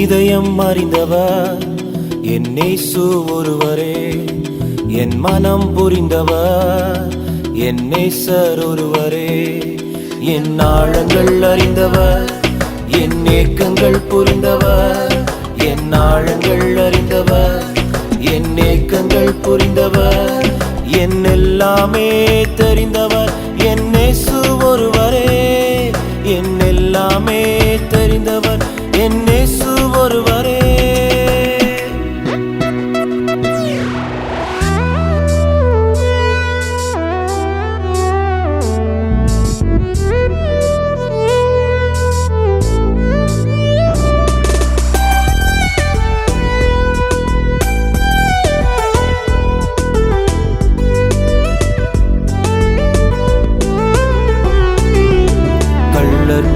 இதயம் அறிந்தவர் என் இயேசு ஒருவரே, என் மனம் புரிந்தவர் என் நேசர் ஒருவரே. என் ஆழங்கள் அறிந்தவர், என் ஏக்கங்கள் புரிந்தவர், என் ஆழங்கள் அறிந்தவர், என் ஏக்கங்கள் புரிந்தவர், என் எல்லாமே தெரிந்தவர் என் இயேசு ஒருவரே, என் எல்லாமே தெரிந்தவர் என் இயேசு ஒருவரே.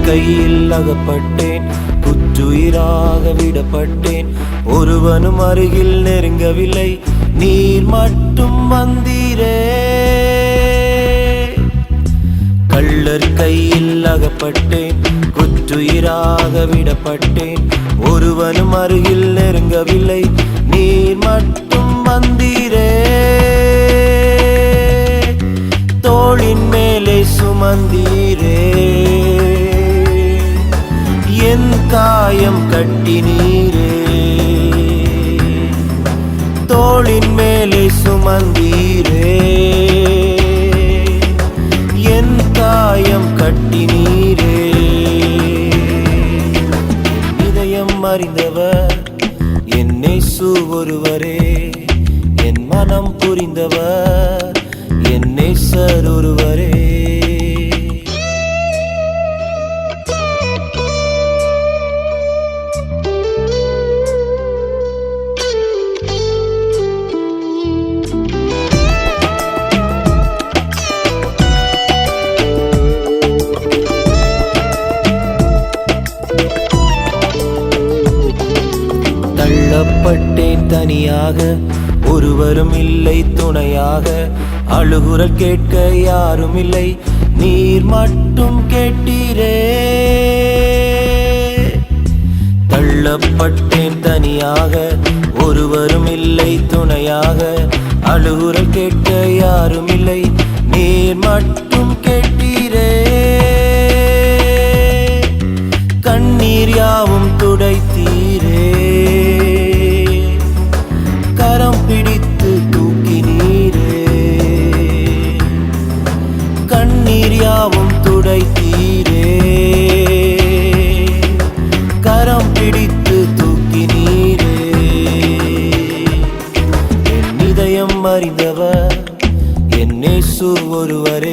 கையில் அகப்பட்டேன், குற்றுயிராக விடப்பட்டேன், ஒருவனும் அருகில் நெருங்கவில்லை, நீர் மட்டும் வந்தீரே. கள்ளர் கையில் அகப்பட்டேன், குற்றுயிராக விடப்பட்டேன், ஒருவனும் அருகில் நெருங்கவில்லை, நீர் மட்டும் வந்தீரே. தோளின் மேலே சுமந்தீரே, என் காயம் கட்டினீரே. தோளின் மேலே சுமந்தீரே, என் காயம் கட்டினீரே. இதயம் அறிந்தவர் என் இயேசு ஒருவரே, என் மனம் புரிந்தவர் என் நேசர் ஒருவரே. தள்ளப்பட்டேன் தனியாக, ஒருவரும் இல்லை துணையாக, அழுகுரல் கேட்க யாரும் இல்லை, நீர் மட்டும் கேட்டீரே. தள்ளப்பட்டேன் தனியாக, ஒருவரும் இல்லை துணையாக, அழுகுரல் கேட்க யாரும் இல்லை, நீர் மட்டும் கேட்டீரே. கண்ணீர் யாவும் துடைத்தீரே, கரம் பிடித்து தூக்கினீரே. கண்ணீர் யாவும் துடைத்தீரே, கரம் பிடித்து தூக்கினீரே. என் இதயம் அறிந்தவர் என் இயேசு ஒருவரே,